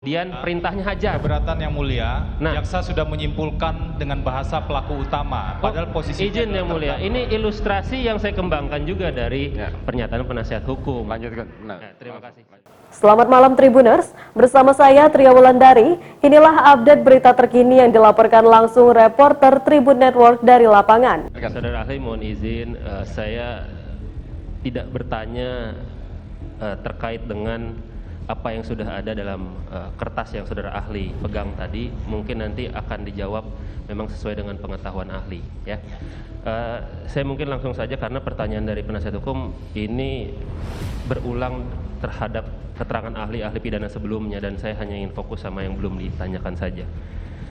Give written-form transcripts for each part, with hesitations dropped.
kemudian perintahnya hajar. Keberatan yang mulia, Nah. jaksa sudah menyimpulkan dengan bahasa pelaku utama, padahal posisi Izin yang mulia, ini ilustrasi yang saya kembangkan juga dari pernyataan penasihat hukum. Lanjutkan. Terima kasih. Selamat malam Tribuners, bersama saya Tria Wulandari. Inilah update berita terkini yang dilaporkan langsung reporter Tribun Network dari lapangan. Saudara ahli, mohon izin, saya tidak bertanya terkait dengan apa yang sudah ada dalam kertas yang saudara ahli pegang tadi. Mungkin nanti akan dijawab memang sesuai dengan pengetahuan ahli, ya. Saya mungkin langsung saja karena pertanyaan dari penasihat hukum ini berulang terhadap keterangan ahli-ahli pidana sebelumnya dan saya hanya ingin fokus sama yang belum ditanyakan saja.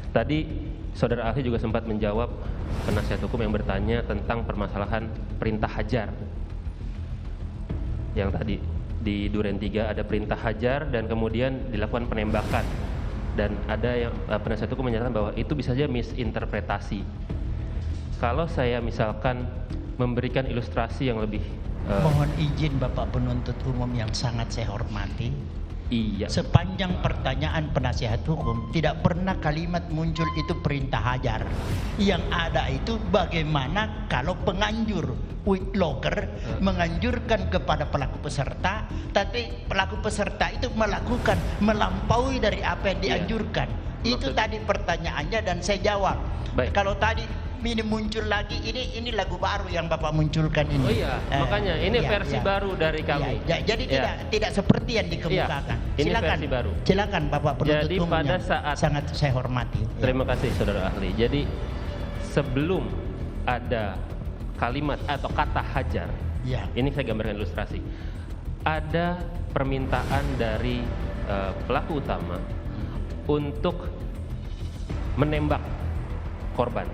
Tadi saudara ahli juga sempat menjawab penasihat hukum yang bertanya tentang permasalahan perintah hajar. Yang tadi di Duren 3 ada perintah hajar dan kemudian dilakukan penembakan. Dan ada yang penasihat hukum menyatakan bahwa itu bisa saja misinterpretasi. Kalau saya misalkan memberikan ilustrasi yang lebih mohon izin Bapak penuntut umum yang sangat saya hormati. Iya. Sepanjang pertanyaan penasihat hukum tidak pernah kalimat muncul itu perintah hajar. Yang ada itu bagaimana kalau penganjur Whitlocker menganjurkan kepada pelaku peserta, tapi pelaku peserta itu melakukan melampaui dari apa yang dianjurkan. Itu tadi pertanyaannya dan saya jawab. Baik. Kalau tadi ini muncul lagi, ini lagu baru yang Bapak munculkan ini. Oh iya, makanya ini versi baru dari kami. Jadi tidak seperti yang dikemukakan. Ini Silakan, versi baru. silakan Bapak penuntut Jadi umum pada yang saat sangat saya hormati. Terima kasih saudara ahli. Jadi sebelum ada kalimat atau kata hajar, ini saya gambarkan ilustrasi. Ada permintaan dari pelaku utama untuk menembak korban.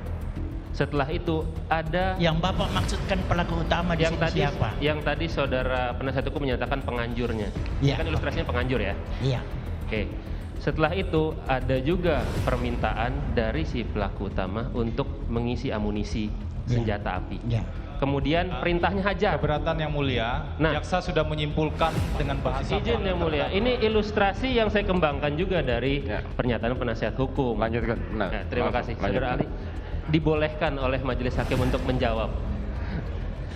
Setelah itu ada yang Bapak maksudkan pelaku utama di yang sini tadi siapa? Yang tadi saudara penasihat hukum menyatakan penganjurnya. Iya. Kan ilustrasinya penganjur ya. Iya. Oke. Setelah itu ada juga permintaan dari si pelaku utama untuk mengisi amunisi senjata api. Ya. Kemudian perintahnya hajar. Keberatan yang mulia, Nah. jaksa sudah menyimpulkan dengan bahasa Izin yang mulia, ini ilustrasi yang saya kembangkan juga dari pernyataan penasihat hukum. Lanjutkan. Terima kasih saudara ahli. Dibolehkan oleh majelis hakim untuk menjawab.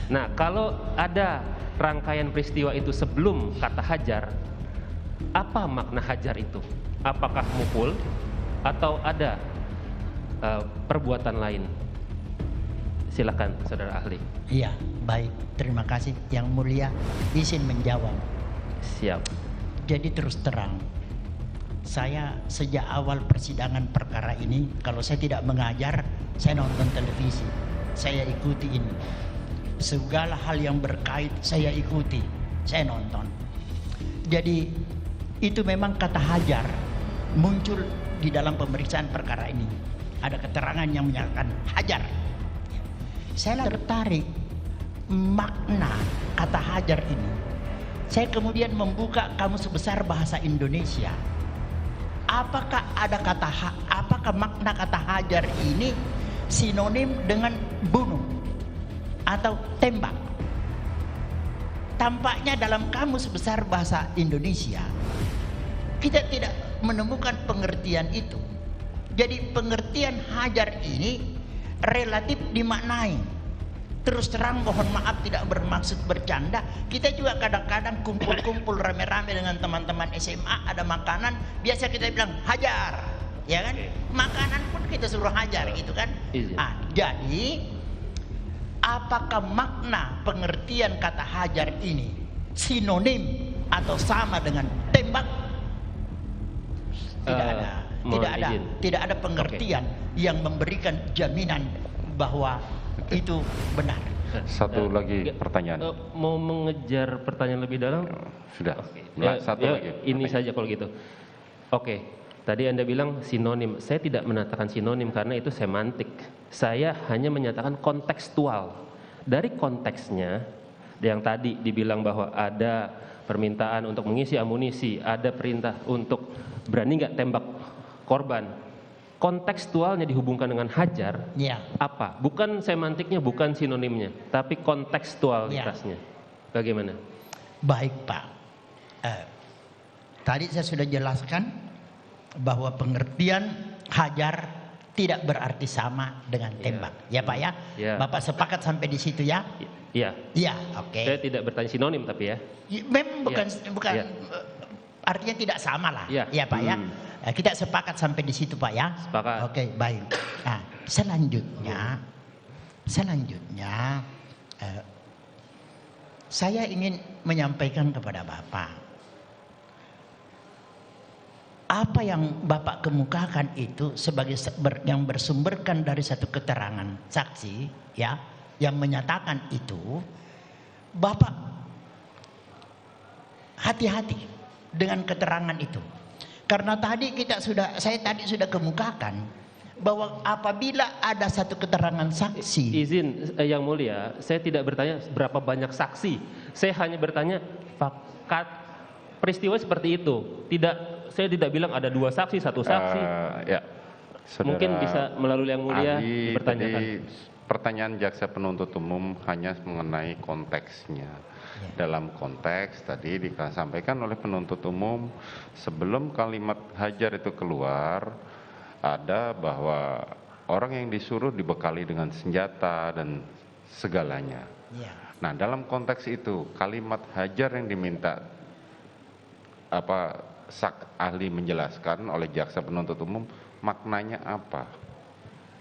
Nah, kalau ada rangkaian peristiwa itu sebelum kata hajar, apa makna hajar itu? Apakah mukul atau ada perbuatan lain? Silakan saudara ahli. Iya, baik. Terima kasih yang mulia izin menjawab. Siap. Jadi terus terang, saya sejak awal persidangan perkara ini, kalau saya tidak mengajar, saya nonton televisi, saya ikuti ini. Segala hal yang berkait saya ikuti, saya nonton. Jadi itu memang kata hajar muncul di dalam pemeriksaan perkara ini. Ada keterangan yang menyatakan hajar. Saya tertarik makna kata hajar ini. Saya kemudian membuka Kamus Besar Bahasa Indonesia. Apakah makna kata hajar ini sinonim dengan bunuh atau tembak? Tampaknya dalam Kamus Besar Bahasa Indonesia kita tidak menemukan pengertian itu. Jadi pengertian hajar ini relatif dimaknai. Terus terang mohon maaf tidak bermaksud bercanda. Kita juga kadang-kadang kumpul-kumpul rame-rame dengan teman-teman SMA, ada makanan, biasa kita bilang hajar, ya kan? Makanan pun kita suruh hajar gitu kan? Jadi apakah makna pengertian kata hajar ini sinonim atau sama dengan tembak? Tidak ada pengertian yang memberikan jaminan bahwa itu benar. Satu lagi pertanyaan. Mau mengejar pertanyaan lebih dalam? Sudah. Satu lagi. Ini saja kalau gitu. Oke. Tadi Anda bilang sinonim. Saya tidak mengatakan sinonim karena itu semantik. Saya hanya menyatakan kontekstual. Dari konteksnya yang tadi dibilang bahwa ada permintaan untuk mengisi amunisi, ada perintah untuk berani nggak tembak korban. Kontekstualnya dihubungkan dengan hajar, apa? Bukan semantiknya, bukan sinonimnya, tapi kontekstualitasnya. Bagaimana? Baik Pak. Tadi saya sudah jelaskan bahwa pengertian hajar tidak berarti sama dengan tembak. Ya Pak ya? Ya. Bapak sepakat sampai di situ ya? Iya. Iya, oke. Saya tidak bertanya sinonim tapi ya. Memang bukan Ya. artinya tidak sama lah. Ya. Ya Pak ya. Kita sepakat sampai di situ Pak ya. Sepakat. Oke, baik. Nah, selanjutnya saya ingin menyampaikan kepada Bapak, apa yang Bapak kemukakan itu sebagai yang bersumberkan dari satu keterangan saksi ya yang menyatakan itu, Bapak hati-hati dengan keterangan itu. Karena saya tadi sudah kemukakan bahwa apabila ada satu keterangan saksi. Izin Yang Mulia, saya tidak bertanya berapa banyak saksi. Saya hanya bertanya fakat peristiwa seperti itu. Saya tidak bilang ada 2 saksi, 1 saksi. Ya. Saudara Mungkin bisa melalui Yang Mulia ahli, dipertanyakan. tadi pertanyaan jaksa penuntut umum hanya mengenai konteksnya. Dalam konteks tadi disampaikan oleh penuntut umum sebelum kalimat hajar itu keluar, ada bahwa orang yang disuruh dibekali dengan senjata dan segalanya. Ya. Nah, dalam konteks itu kalimat hajar yang diminta ahli menjelaskan oleh jaksa penuntut umum maknanya apa?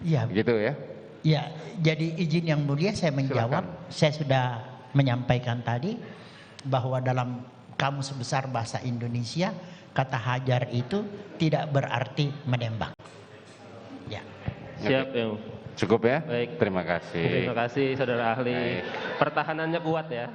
Ya. Gitu ya? Ya, jadi izin Yang Mulia saya menjawab. Silakan. Saya sudah menyampaikan tadi bahwa dalam Kamus Besar Bahasa Indonesia kata hajar itu tidak berarti menembak. Ya. Siap Yang. Cukup ya? Baik. Terima kasih. Terima kasih Saudara ahli. Baik. Pertahanannya kuat ya.